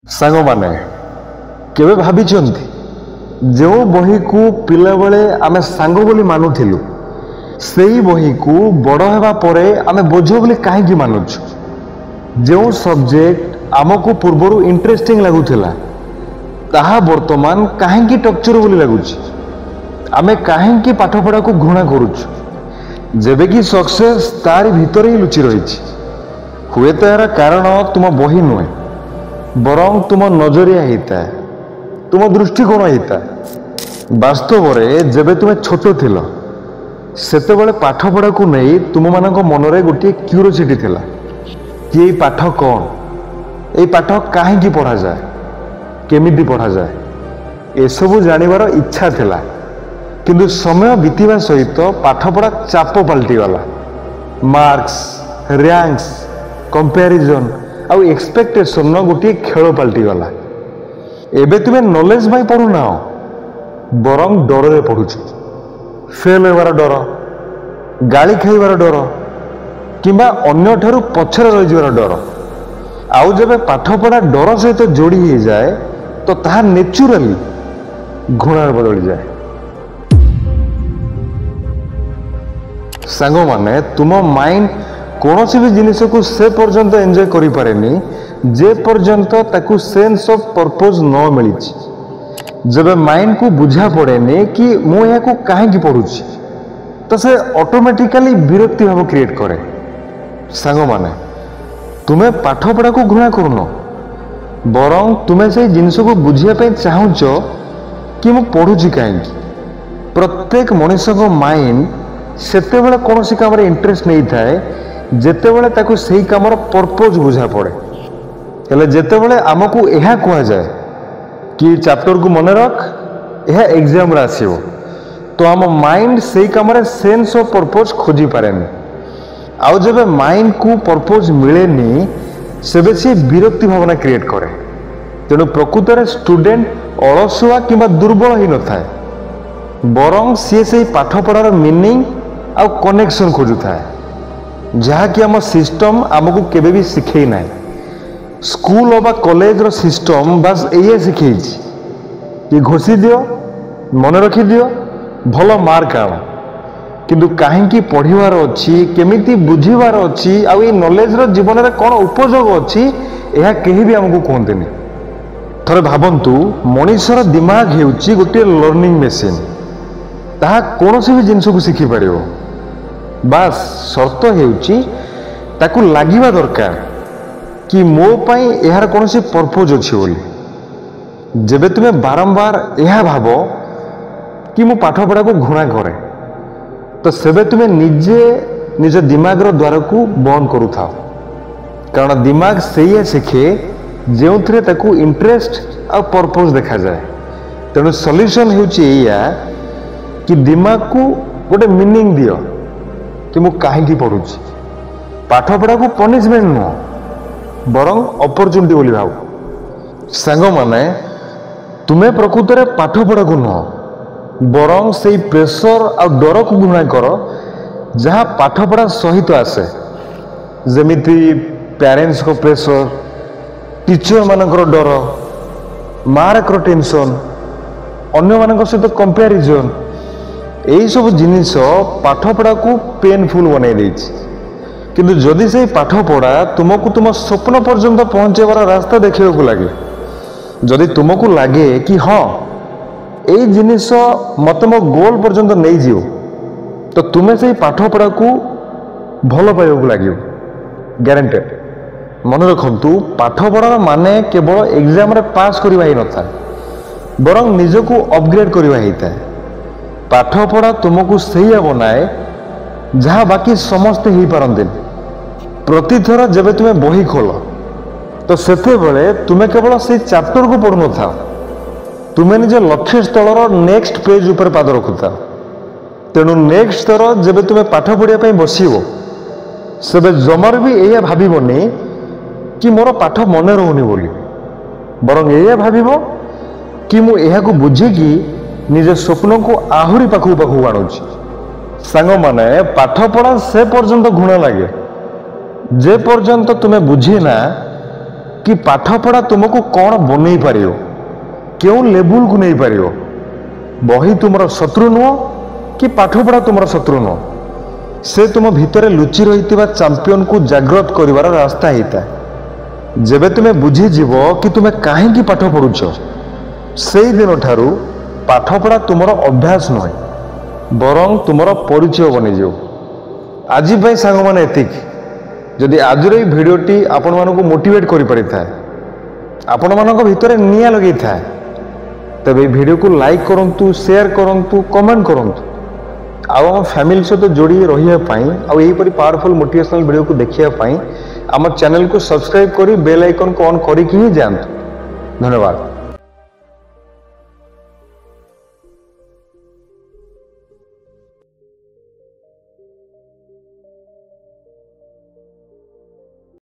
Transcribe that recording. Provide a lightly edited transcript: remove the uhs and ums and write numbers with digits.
ସାଙ୍ଗମାନେ କେବେ ଭାବିଛନ୍ତି ଯେଉଁ ବହିକୁ ପିଲାବେଳେ ଆମେ ସାଙ୍ଗ ବୋଲି ମାନୁଥିଲୁ ସେହି ବହିକୁ ବଡ଼ ହେବା ପରେ ଆମେ ବୋଝ ବୋଲି କାହିଁକି ମାନୁଛୁ? ଯେଉଁ ସବଜେକ୍ଟ ଆମକୁ ପୂର୍ବରୁ ଇଣ୍ଟରେଷ୍ଟିଂ ଲାଗୁଥିଲା ତାହା ବର୍ତ୍ତମାନ କାହିଁକି ଟର୍ଚର ବୋଲି ଲାଗୁଛି? ଆମେ କାହିଁକି ପାଠପଢ଼ାକୁ ଘୃଣା କରୁଛୁ ଯେବେକି ସକ୍ସେସ୍ ତାରି ଭିତରେ ହିଁ ଲୁଚି ରହିଛି? ହୁଏତ ଏହାର କାରଣ ତୁମ ବହି ନୁହେଁ, ବରଂ ତୁମ ନଜରିଆ ହେଇଥାଏ, ତୁମ ଦୃଷ୍ଟିକୋଣ ହେଇଥାଏ। ବାସ୍ତବରେ ଯେବେ ତୁମେ ଛୋଟ ଥିଲ ସେତେବେଳେ ପାଠପଢ଼ାକୁ ନେଇ ତୁମମାନଙ୍କ ମନରେ ଗୋଟିଏ କ୍ୟୁରିଓସିଟି ଥିଲା କି ଏଇ ପାଠ କ'ଣ, ଏଇ ପାଠ କାହିଁକି ପଢ଼ାଯାଏ, କେମିତି ପଢ଼ାଯାଏ, ଏସବୁ ଜାଣିବାର ଇଚ୍ଛା ଥିଲା। କିନ୍ତୁ ସମୟ ବିତିବା ସହିତ ପାଠପଢ଼ା ଚାପ ପାଲଟିଗଲା। ମାର୍କସ୍, ର୍ୟାଙ୍କସ୍, କମ୍ପାରିଜନ୍ ଆଉ ଏକ୍ସପେକ୍ଟେସନର ଗୋଟିଏ ଖେଳ ପାଲଟିଗଲା। ଏବେ ତୁମେ ନଲେଜ ପାଇଁ ପଢ଼ୁନାହ, ବରଂ ଡରରେ ପଢ଼ୁଛ। ଫେଲ୍ ହେବାର ଡର, ଗାଳି ଖାଇବାର ଡର କିମ୍ବା ଅନ୍ୟଠାରୁ ପଛରେ ରହିଯିବାର ଡର। ଆଉ ଯେବେ ପାଠପଢ଼ା ଡର ସହିତ ଯୋଡ଼ି ହେଇଯାଏ ତ ତାହା ନେଚୁରାଲି ଘୃଣାରେ ବଦଳିଯାଏ। ସାଙ୍ଗମାନେ, ତୁମ ମାଇଣ୍ଡ କୌଣସି ବି ଜିନିଷକୁ ସେ ପର୍ଯ୍ୟନ୍ତ ଏନ୍ଜୟ କରିପାରେନି ଯେ ପର୍ଯ୍ୟନ୍ତ ତାକୁ ସେନ୍ସ ଅଫ୍ ପର୍ପୋଜ ନ ମିଳିଛି। ଯେବେ ମାଇଣ୍ଡକୁ ବୁଝା ପଡ଼େନି କି ମୁଁ ଏହାକୁ କାହିଁକି ପଢ଼ୁଛି ତ ସେ ଅଟୋମେଟିକାଲି ବିରକ୍ତି ଭାବ କ୍ରିଏଟ୍ କରେ। ସାଙ୍ଗମାନେ, ତୁମେ ପାଠପଢ଼ାକୁ ଘୃଣା କରୁନ, ବରଂ ତୁମେ ସେଇ ଜିନିଷକୁ ବୁଝିବା ପାଇଁ ଚାହୁଁଛ କି ମୁଁ ପଢ଼ୁଛି କାହିଁକି। ପ୍ରତ୍ୟେକ ମଣିଷଙ୍କ ମାଇଣ୍ଡ ସେତେବେଳେ କୌଣସି କାମରେ ଇଣ୍ଟରେଷ୍ଟ ନେଇଥାଏ ଯେତେବେଳେ ତାକୁ ସେହି କାମର ପର୍ପୋଜ ବୁଝା ପଡ଼େ। ହେଲେ ଯେତେବେଳେ ଆମକୁ ଏହା କୁହାଯାଏ କି ଚାପ୍ଟରକୁ ମନେ ରଖ, ଏହା ଏକ୍ଜାମରେ ଆସିବ, ତ ଆମ ମାଇଣ୍ଡ ସେଇ କାମରେ ସେନ୍ସ ଅଫ୍ ପର୍ପୋଜ ଖୋଜିପାରେନି। ଆଉ ଯେବେ ମାଇଣ୍ଡକୁ ପର୍ପୋଜ ମିଳେନି ସେବେ ସେ ବିରକ୍ତି ଭାବନା କ୍ରିଏଟ୍ କରେ। ତେଣୁ ପ୍ରକୃତରେ ଷ୍ଟୁଡେଣ୍ଟ ଅଳସୁଆ କିମ୍ବା ଦୁର୍ବଳ ହେଇନଥାଏ, ବରଂ ସିଏ ସେଇ ପାଠପଢ଼ାର ମିନିଂ ଆଉ କନେକ୍ସନ୍ ଖୋଜୁଥାଏ, ଯାହାକି ଆମ ସିଷ୍ଟମ ଆମକୁ କେବେ ବି ଶିଖେଇ ନାହିଁ। ସ୍କୁଲ ବା କଲେଜର ସିଷ୍ଟମ ବାସ୍ ଏଇଆ ଶିଖେଇଛି କି ଘୋଷି ଦିଅ, ମନେ ରଖିଦିଅ, ଭଲ ମାର୍କ ଆଣ। କିନ୍ତୁ କାହିଁକି ପଢ଼ିବାର ଅଛି, କେମିତି ବୁଝିବାର ଅଛି ଆଉ ଏଇ ନଲେଜର ଜୀବନରେ କ'ଣ ଉପଯୋଗ ଅଛି ଏହା କେହି ବି ଆମକୁ କୁହନ୍ତିନି। ଥରେ ଭାବନ୍ତୁ, ମଣିଷର ଦିମାଗ ହେଉଛି ଗୋଟିଏ ଲର୍ଣ୍ଣିଂ ମେସିନ୍। ତାହା କୌଣସି ବି ଜିନିଷକୁ ଶିଖିପାରିବ, ବାସ୍ ସର୍ତ୍ତ ହେଉଛି ତାକୁ ଲାଗିବା ଦରକାର କି ମୋ ପାଇଁ ଏହାର କୌଣସି ପର୍ପୋଜ ଅଛି ବୋଲି। ଯେବେ ତୁମେ ବାରମ୍ବାର ଏହା ଭାବ କି ମୁଁ ପାଠପଢ଼ାକୁ ଘୃଣା କରେ ତ ସେବେ ତୁମେ ନିଜେ ନିଜ ଦିମାଗର ଦ୍ୱାରକୁ ବନ୍ଦ କରୁଥାଅ। କାରଣ ଦିମାଗ ସେଇଆ ଶିଖେ ଯେଉଁଥିରେ ତାକୁ ଇଣ୍ଟରେଷ୍ଟ ଆଉ ପର୍ପୋଜ ଦେଖାଯାଏ। ତେଣୁ ସଲ୍ୟୁସନ୍ ହେଉଛି ଏଇଆ କି ଦିମାଗକୁ ଗୋଟେ ମିନିଂ ଦିଅ କି ମୁଁ କାହିଁକି ପଢ଼ୁଛି। ପାଠପଢ଼ାକୁ ପନିଶମେଣ୍ଟ ନୁହଁ, ବରଂ ଅପରଚ୍ୟୁନିଟି ବୋଲି ଭାବ। ସାଙ୍ଗମାନେ, ତୁମେ ପ୍ରକୃତରେ ପାଠପଢ଼ାକୁ ନୁହଁ, ବରଂ ସେଇ ପ୍ରେସର ଆଉ ଡରକୁ ଘୃଣା କର ଯାହା ପାଠପଢ଼ା ସହିତ ଆସେ। ଯେମିତି ପ୍ୟାରେଣ୍ଟସ୍ଙ୍କ ପ୍ରେସର, ଟିଚରମାନଙ୍କର ଡର, ମାର୍କର ଟେନସନ୍, ଅନ୍ୟମାନଙ୍କ ସହିତ କମ୍ପାରିଜନ୍, ଏହିସବୁ ଜିନିଷ ପାଠପଢ଼ାକୁ ପେନଫୁଲ୍ ବନେଇ ଦେଇଛି। କିନ୍ତୁ ଯଦି ସେଇ ପାଠପଢ଼ା ତୁମକୁ ତୁମ ସ୍ୱପ୍ନ ପର୍ଯ୍ୟନ୍ତ ପହଞ୍ଚାଇବାର ରାସ୍ତା ଦେଖିବାକୁ ଲାଗେ, ଯଦି ତୁମକୁ ଲାଗେ କି ହଁ ଏଇ ଜିନିଷ ମୋତେ ମୋ ଗୋଲ୍ ପର୍ଯ୍ୟନ୍ତ ନେଇଯିବ, ତ ତୁମେ ସେଇ ପାଠପଢ଼ାକୁ ଭଲ ପାଇବାକୁ ଲାଗିବ, ଗ୍ୟାରେଣ୍ଟେଡ୍। ମନେ ରଖନ୍ତୁ, ପାଠପଢ଼ାର ମାନେ କେବଳ ଏକ୍ଜାମରେ ପାସ୍ କରିବା ହେଇନଥାଏ, ବରଂ ନିଜକୁ ଅପଗ୍ରେଡ୍ କରିବା ହେଇଥାଏ। ପାଠପଢ଼ା ତୁମକୁ ସେଇଆ ବନାଏ ଯାହା ବାକି ସମସ୍ତେ ହେଇପାରନ୍ତିନି। ପ୍ରତିଥର ଯେବେ ତୁମେ ବହି ଖୋଲ ତ ସେତେବେଳେ ତୁମେ କେବଳ ସେଇ ଚାପ୍ଟରକୁ ପଢ଼ୁନଥାଅ, ତୁମେ ନିଜ ଲକ୍ଷ୍ୟସ୍ଥଳର ନେକ୍ସଟ ପେଜ ଉପରେ ପାଦ ରଖୁଥାଅ। ତେଣୁ ନେକ୍ସଟ ଥର ଯେବେ ତୁମେ ପାଠ ପଢ଼ିବା ପାଇଁ ବସିବ ସେବେ ଜମାରୁ ବି ଏଇଆ ଭାବିବନି କି ମୋର ପାଠ ମନେ ରହୁନି ବୋଲି, ବରଂ ଏଇଆ ଭାବିବ କି ମୁଁ ଏହାକୁ ବୁଝିକି ନିଜ ସ୍ୱପ୍ନକୁ ଆହୁରି ପାଖକୁ ପାଖକୁ ଆଣୁଛି। ସାଙ୍ଗମାନେ, ପାଠପଢ଼ା ସେ ପର୍ଯ୍ୟନ୍ତ ଘୃଣା ଲାଗେ ଯେ ପର୍ଯ୍ୟନ୍ତ ତୁମେ ବୁଝିନା कि पाठपढ़ा तुमको कौन बनई पार क्यों लेवल को नहीं पार बही तुमर शत्रु नुह कि पाठपढ़ा तुमर शत्रु नुह से तुम भितर लुचि रही चैंपियन को जागृत कर रास्ता होता है जेबे तुम्हें बुझीजीव कि तुम्हें कहीं पाठ पढ़ुछ से दिन ठारू पाठपढ़ा तुमर अभ्यास नुहे बरं तुमर परिचय बनीज आज सांग मैंने एतिक जदि आज भिडटी आपण मानक मोटिवेट कर आपण मान भितर निया लगे था तब ये वीडियो को लाइक करूँ शेयर करूँ कमेंट करूँ आम फैमिली सहित जोड़ी रही पावरफुल मोटिवेशनल वीडियो को देखापी आम चैनल को सब्सक्राइब कर बेल आइकन को ऑन करके ही जातु धन्यवाद।